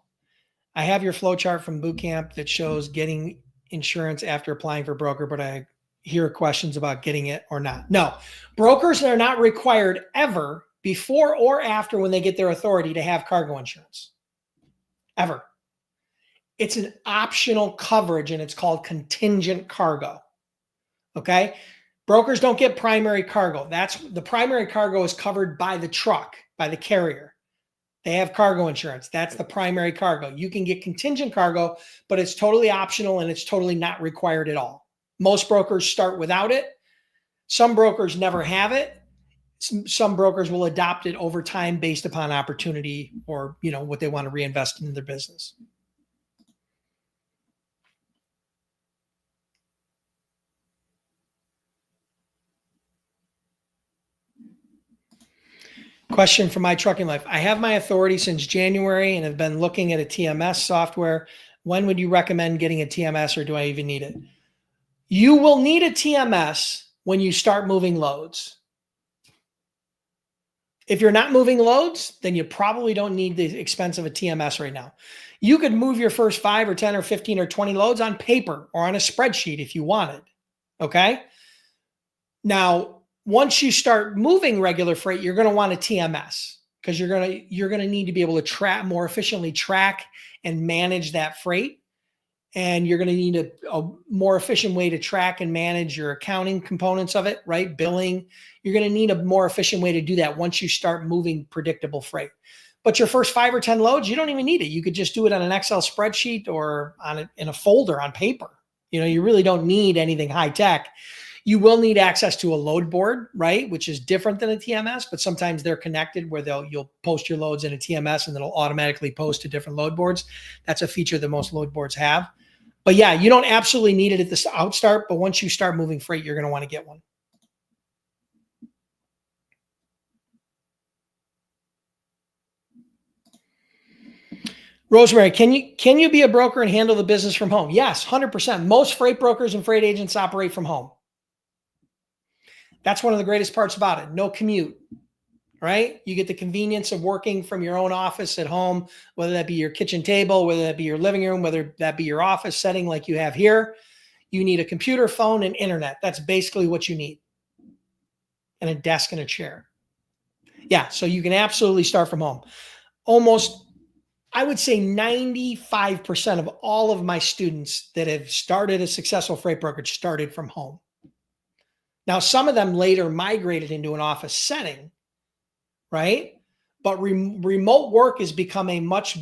I have your flow chart from boot camp that shows getting insurance after applying for broker, but I hear questions about getting it or not. No, brokers are not required ever before or after when they get their authority to have cargo insurance. Ever. It's an optional coverage and it's called contingent cargo. Okay. Brokers don't get primary cargo. The primary cargo is covered by the truck, by the carrier. They have cargo insurance. That's the primary cargo. You can get contingent cargo, but it's totally optional and it's totally not required at all. Most brokers start without it. Some brokers never have it. Some brokers will adopt it over time based upon opportunity or, what they want to reinvest in their business. Question for My Trucking Life. I have my authority since January and have been looking at a TMS software. when would you recommend getting a TMS, or do I even need it? You will need a TMS when you start moving loads. If you're not moving loads, then you probably don't need the expense of a TMS right now. You could move your first 5 or 10 or 15 or 20 loads on paper or on a spreadsheet if you wanted. Okay. Now, once you start moving regular freight, you're going to want a TMS because you're going to need to be able to more efficiently track and manage that freight. And you're going to need a more efficient way to track and manage your accounting components of it, right? Billing. You're going to need a more efficient way to do that once you start moving predictable freight. But your first 5 or 10 loads, you don't even need it. You could just do it on an Excel spreadsheet or in a folder on paper. You really don't need anything high tech. You will need access to a load board, right? Which is different than a TMS, but sometimes they're connected where you'll post your loads in a TMS and it'll automatically post to different load boards. That's a feature that most load boards have. But yeah, you don't absolutely need it at the outstart, but once you start moving freight, you're going to want to get one. Rosemary, can you be a broker and handle the business from home? Yes, 100%. Most freight brokers and freight agents operate from home. That's one of the greatest parts about it. No commute, right? You get the convenience of working from your own office at home, whether that be your kitchen table, whether that be your living room, whether that be your office setting like you have here. You need a computer, phone, and internet. That's basically what you need. And a desk and a chair. Yeah, so you can absolutely start from home. Almost, I would say 95% of all of my students that have started a successful freight brokerage started from home. Now, some of them later migrated into an office setting, right? But remote work has become much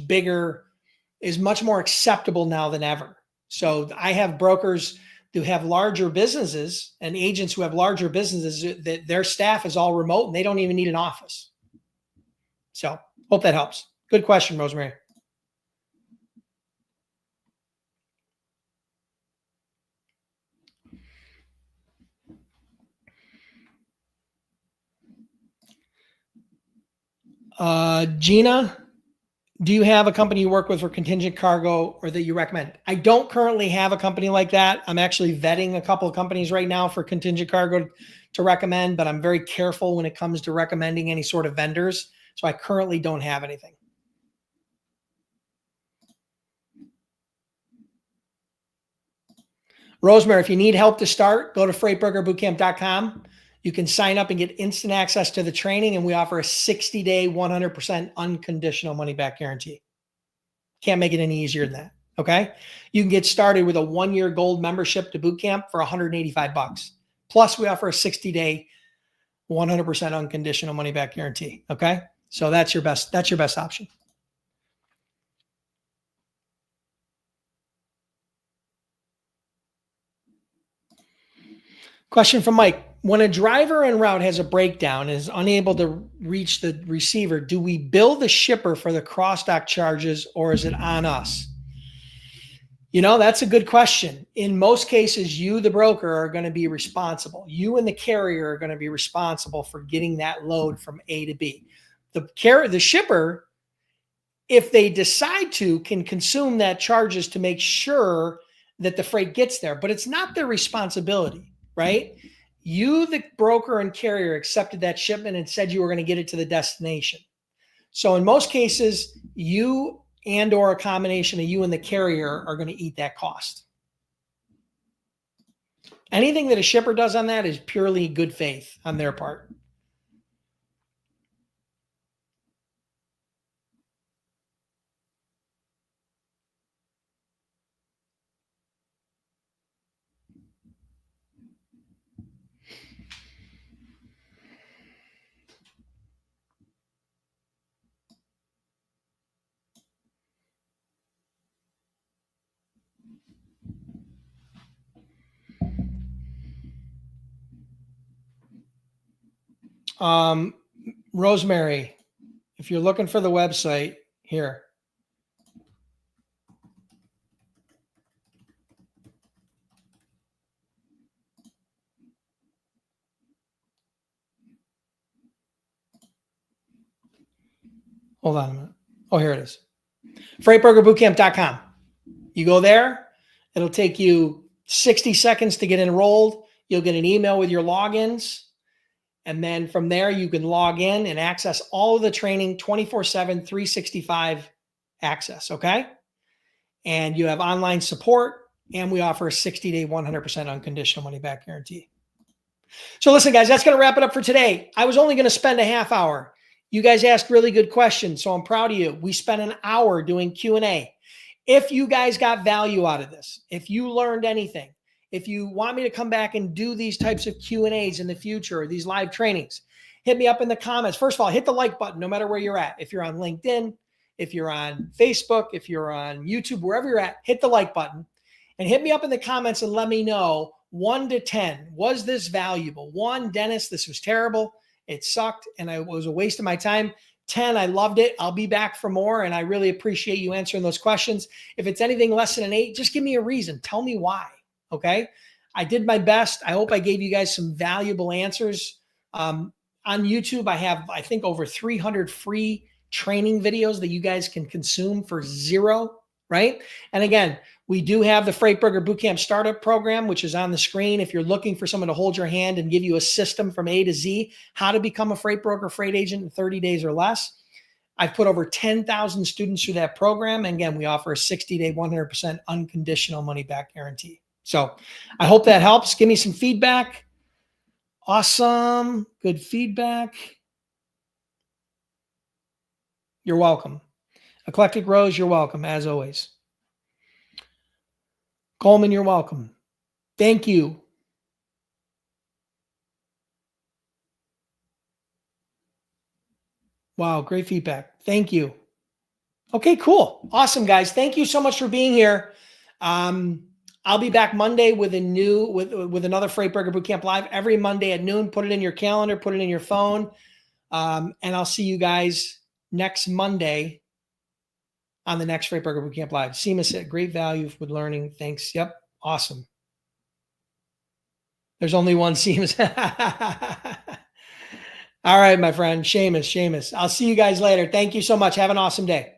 more acceptable now than ever. So I have brokers who have larger businesses and agents who have larger businesses that their staff is all remote and they don't even need an office. So hope that helps. Good question, Rosemary. Gina, do you have a company you work with for contingent cargo or that you recommend? I don't currently have a company like that. I'm actually vetting a couple of companies right now for contingent cargo to recommend, but I'm very careful when it comes to recommending any sort of vendors. So I currently don't have anything. Rosemary, if you need help to start, go to freightbrokerbootcamp.com. You can sign up and get instant access to the training, and we offer a 60-day, 100% unconditional money-back guarantee. Can't make it any easier than that, okay? You can get started with a 1-year gold membership to bootcamp for $185. Plus, we offer a 60-day, 100% unconditional money-back guarantee, okay? So that's your best option. Question from Mike. When a driver en route has a breakdown and is unable to reach the receiver, do we bill the shipper for the cross-dock charges or is it on us? That's a good question. In most cases, you, the broker, are going to be responsible. You and the carrier are going to be responsible for getting that load from A to B. The shipper, if they decide to, can consume that charges to make sure that the freight gets there, but it's not their responsibility, right? You, the broker and carrier, accepted that shipment and said you were going to get it to the destination. So in most cases, you or a combination of you and the carrier are going to eat that cost. Anything that a shipper does on that is purely good faith on their part. Rosemary, if you're looking for the website, here. Hold on a minute. Oh, here it is. Freightbrokerbootcamp.com. You go there, it'll take you 60 seconds to get enrolled. You'll get an email with your logins. And then from there, you can log in and access all of the training 24/7, 365 access. Okay. And you have online support, and we offer a 60-day, 100% unconditional money back guarantee. So listen, guys, that's going to wrap it up for today. I was only going to spend a half hour. You guys asked really good questions, so I'm proud of you. We spent an hour doing Q&A. If you guys got value out of this, if you learned anything, if you want me to come back and do these types of Q&As in the future, or these live trainings, hit me up in the comments. First of all, hit the like button no matter where you're at. If you're on LinkedIn, if you're on Facebook, if you're on YouTube, wherever you're at, hit the like button and hit me up in the comments and let me know 1 to 10. Was this valuable? 1, Dennis, this was terrible. It sucked and it was a waste of my time. 10, I loved it. I'll be back for more, and I really appreciate you answering those questions. If it's anything less than an 8, just give me a reason. Tell me why, okay? I did my best. I hope I gave you guys some valuable answers. On YouTube, I have, I think, over 300 free training videos that you guys can consume for $0, right? And again, we do have the Freight Broker Bootcamp Startup Program, which is on the screen. If you're looking for someone to hold your hand and give you a system from A to Z, how to become a freight broker, freight agent in 30 days or less. I've put over 10,000 students through that program. And again, we offer a 60-day, 100% unconditional money back guarantee. So I hope that helps. Give me some feedback. Awesome. Good feedback. You're welcome. Eclectic Rose, you're welcome, as always. Coleman, you're welcome. Thank you. Wow, great feedback. Thank you. Okay, cool. Awesome, guys. Thank you so much for being here. I'll be back Monday with another Freight Broker Bootcamp Live every Monday at noon. Put it in your calendar, put it in your phone. And I'll see you guys next Monday on the next Freight Broker Bootcamp Live. Seamus said, great value with learning. Thanks. Yep. Awesome. There's only one Seamus. All right, my friend. Seamus. I'll see you guys later. Thank you so much. Have an awesome day.